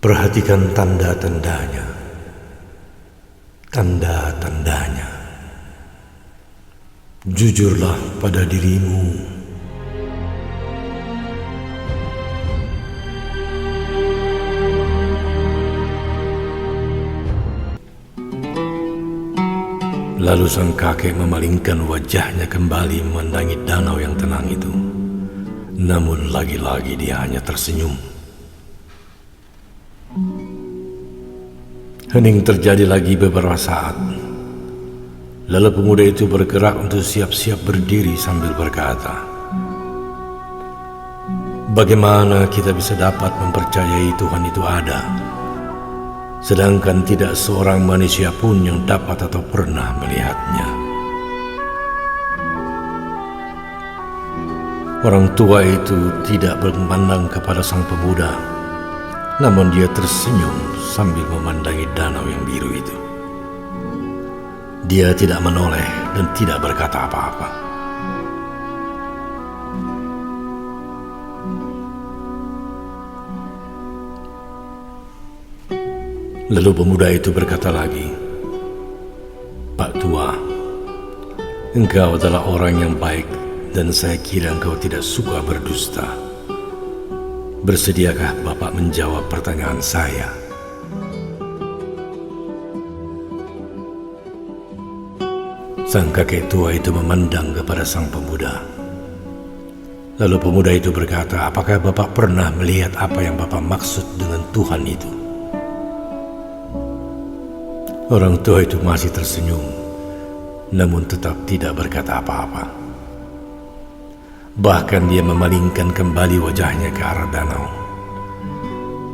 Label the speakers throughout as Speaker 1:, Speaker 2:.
Speaker 1: Perhatikan tanda-tandanya, tanda-tandanya. Jujurlah pada dirimu. Lalu sang kakek memalingkan wajahnya kembali memandangi danau yang tenang itu. Namun lagi-lagi dia hanya tersenyum. Hening terjadi lagi beberapa saat. Lalu pemuda itu bergerak untuk siap-siap berdiri sambil berkata, "Bagaimana kita bisa dapat mempercayai Tuhan itu ada, sedangkan tidak seorang manusia pun yang dapat atau pernah melihatnya?" Orang tua itu tidak memandang kepada sang pemuda, namun dia tersenyum sambil memandangi danau yang biru itu. Dia tidak menoleh dan tidak berkata apa-apa. Lalu pemuda itu berkata lagi, "Pak tua, engkau adalah orang yang baik dan saya kira engkau tidak suka berdusta. Bersediakah Bapak menjawab pertanyaan saya?" Sang kakek tua itu memandang kepada sang pemuda. Lalu pemuda itu berkata, "Apakah Bapak pernah melihat apa yang Bapak maksud dengan Tuhan itu?" Orang tua itu masih tersenyum, namun tetap tidak berkata apa-apa. Bahkan dia memalingkan kembali wajahnya ke arah danau,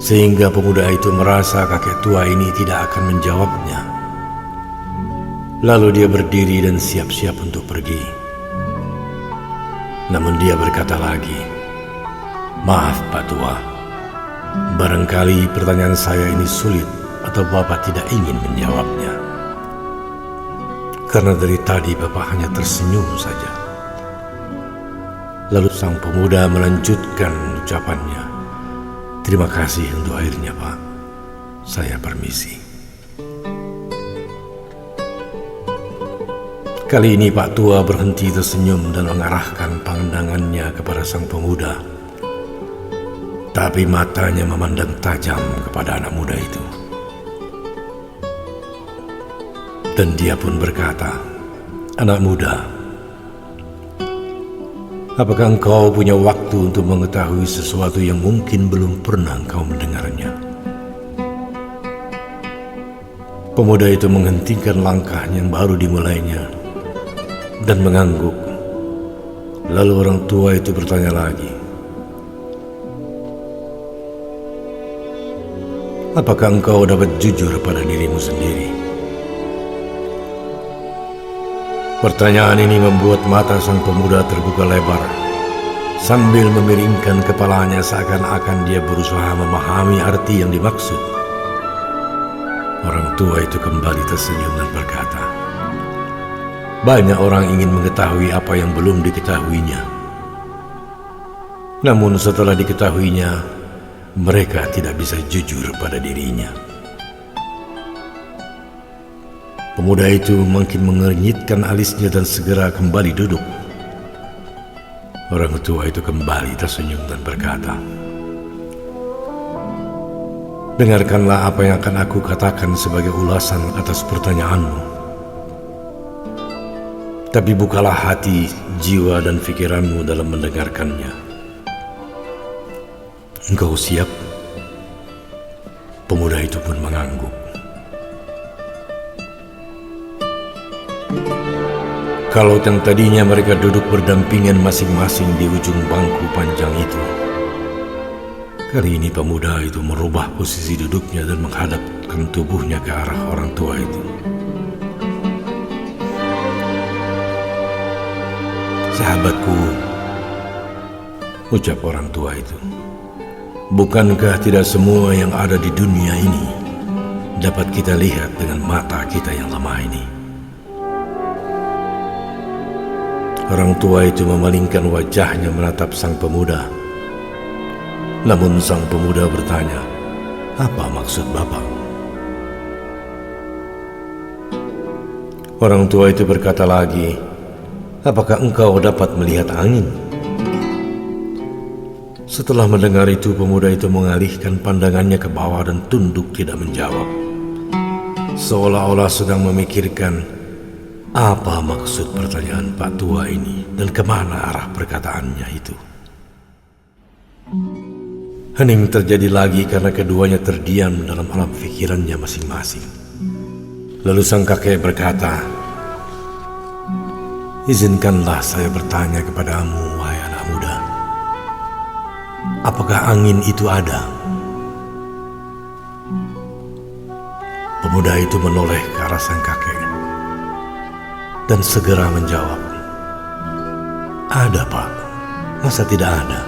Speaker 1: sehingga pemuda itu merasa kakek tua ini tidak akan menjawabnya. Lalu dia berdiri dan siap-siap untuk pergi. Namun dia berkata lagi, "Maaf Pak tua, barangkali pertanyaan saya ini sulit atau Bapak tidak ingin menjawabnya. Karena dari tadi Bapak hanya tersenyum saja." Lalu sang pemuda melanjutkan ucapannya, "Terima kasih untuk airnya Pak, saya permisi." Kali ini Pak tua berhenti tersenyum dan mengarahkan pandangannya kepada sang pemuda. Tapi matanya memandang tajam kepada anak muda itu. Dan dia pun berkata, "Anak muda, apakah engkau punya waktu untuk mengetahui sesuatu yang mungkin belum pernah engkau mendengarnya?" Pemuda itu menghentikan langkahnya yang baru dimulainya dan mengangguk. Lalu orang tua itu bertanya lagi, "Apakah engkau dapat jujur pada dirimu sendiri?" Pertanyaan ini membuat mata sang pemuda terbuka lebar, sambil memiringkan kepalanya seakan-akan dia berusaha memahami arti yang dimaksud. Orang tua itu kembali tersenyum dan berkata, "Banyak orang ingin mengetahui apa yang belum diketahuinya. Namun setelah diketahuinya, mereka tidak bisa jujur pada dirinya." Pemuda itu makin mengernyitkan alisnya dan segera kembali duduk. Orang tua itu kembali tersenyum dan berkata, "Dengarkanlah apa yang akan aku katakan sebagai ulasan atas pertanyaanmu. Tapi bukalah hati, jiwa, dan pikiranmu dalam mendengarkannya. Engkau siap?" Pemuda itu pun mengangguk. Kalau yang tadinya mereka duduk berdampingan masing-masing di ujung bangku panjang itu, kali ini pemuda itu merubah posisi duduknya dan menghadapkan tubuhnya ke arah orang tua itu. "Sahabatku," ucap orang tua itu, "bukankah tidak semua yang ada di dunia ini dapat kita lihat dengan mata kita yang lemah ini?" Orang tua itu memalingkan wajahnya menatap sang pemuda. Namun sang pemuda bertanya, Apa maksud Bapak? Orang tua itu berkata lagi, apakah engkau dapat melihat angin? Setelah mendengar itu, pemuda itu mengalihkan pandangannya ke bawah dan tunduk tidak menjawab. Seolah-olah sedang memikirkan apa maksud pertanyaan Pak Tua ini dan kemana arah perkataannya itu. Hening terjadi lagi karena keduanya terdiam dalam alam pikirannya masing-masing. Lalu sang kakek berkata, izinkanlah saya bertanya kepadamu, wahai anak muda. Apakah angin itu ada? Pemuda itu menoleh ke arah sang kakek dan segera menjawab, ada Pak, masa tidak ada?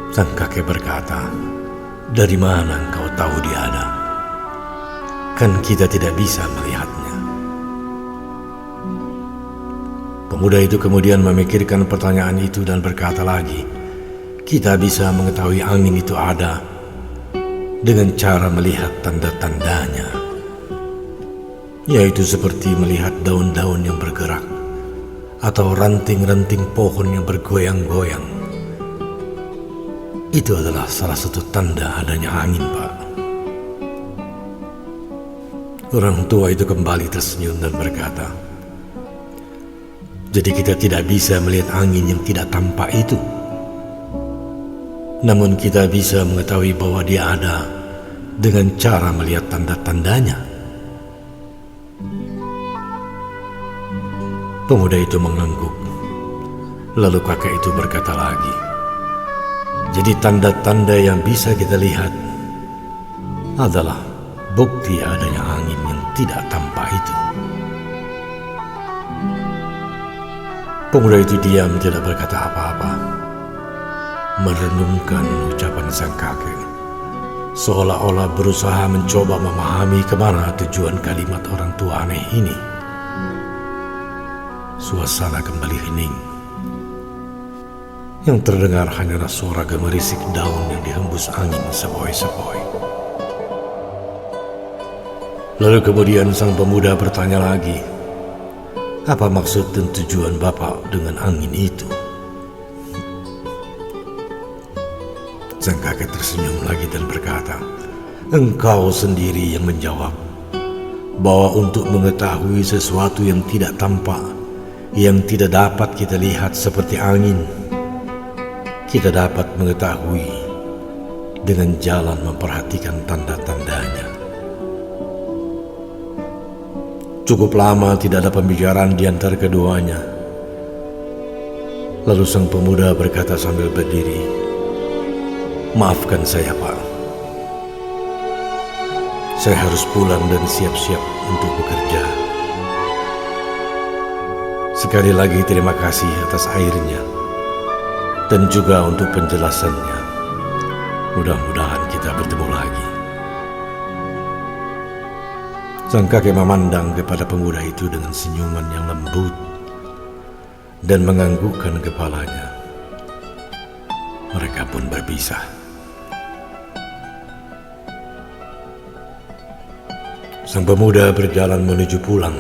Speaker 1: Sang kakek berkata, dari mana engkau tahu dia ada? Kan kita tidak bisa melihatnya. Pemuda itu kemudian memikirkan pertanyaan itu dan berkata lagi, kita bisa mengetahui angin itu ada dengan cara melihat tanda-tandanya, yaitu seperti melihat daun-daun yang bergerak atau ranting-ranting pohon yang bergoyang-goyang. Itu adalah salah satu tanda adanya angin, Pak. Orang tua itu kembali tersenyum dan berkata, jadi kita tidak bisa melihat angin yang tidak tampak itu. Namun kita bisa mengetahui bahwa dia ada dengan cara melihat tanda-tandanya. Pemuda itu mengangguk. Lalu kakek itu berkata lagi, jadi tanda-tanda yang bisa kita lihat adalah bukti adanya angin yang tidak tampak itu. Pemuda itu diam, tidak berkata apa-apa, merenungkan ucapan sang kakek, seolah-olah berusaha mencoba memahami kemana tujuan kalimat orang tua aneh ini. Suasana kembali hening. Yang terdengar hanyalah suara gemerisik daun yang dihembus angin sepoi-sepoi. Lalu kemudian sang pemuda bertanya lagi, apa maksud dan tujuan Bapak dengan angin itu? Sang kakek tersenyum lagi dan berkata, engkau sendiri yang menjawab bahwa untuk mengetahui sesuatu yang tidak tampak, yang tidak dapat kita lihat seperti angin, kita dapat mengetahui dengan jalan memperhatikan tanda-tandanya. Cukup lama tidak ada pembicaraan di antara keduanya. Lalu sang pemuda berkata sambil berdiri, maafkan saya, Pak. Saya harus pulang dan siap-siap untuk bekerja. Sekali lagi terima kasih atas airnya dan juga untuk penjelasannya. Mudah-mudahan kita bertemu lagi. Sang kakek memandang kepada pemuda itu dengan senyuman yang lembut dan menganggukkan kepalanya. Mereka pun berpisah. Sang pemuda berjalan menuju pulang.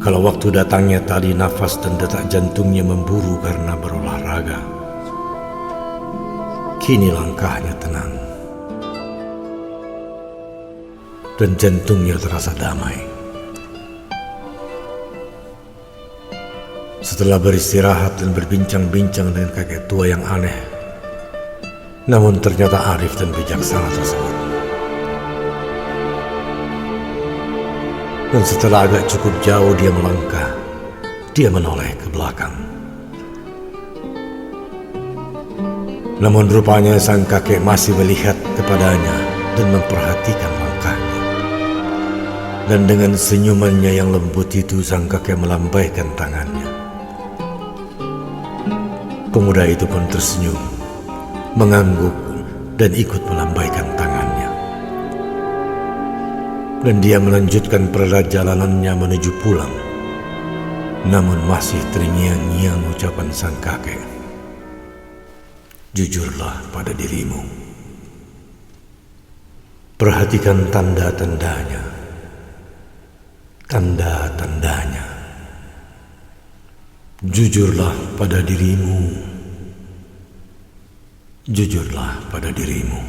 Speaker 1: Kalau waktu datangnya tali nafas dan detak jantungnya memburu karena berolahraga. Kini langkahnya tenang. Dan jantungnya terasa damai. Setelah beristirahat dan berbincang-bincang dengan kakek tua yang aneh, namun ternyata arif dan bijaksana tersebut. Dan setelah agak cukup jauh dia melangkah, dia menoleh ke belakang. Namun rupanya sang kakek masih melihat kepadanya dan memperhatikan langkahnya. Dan dengan senyumannya yang lembut itu sang kakek melambaikan tangannya. Pemuda itu pun tersenyum, mengangguk dan ikut melambaikan tangannya. Dan dia melanjutkan perjalanannya menuju pulang. Namun masih terngiang-ngiang ucapan sang kakek. jujurlah pada dirimu. Perhatikan tanda-tandanya, tanda-tandanya. Jujurlah pada dirimu, jujurlah pada dirimu.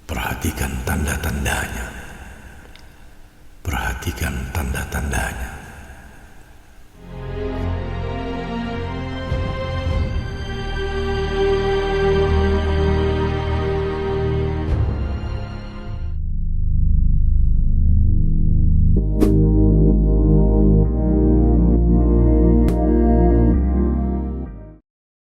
Speaker 1: Perhatikan tanda-tandanya, perhatikan tanda-tandanya.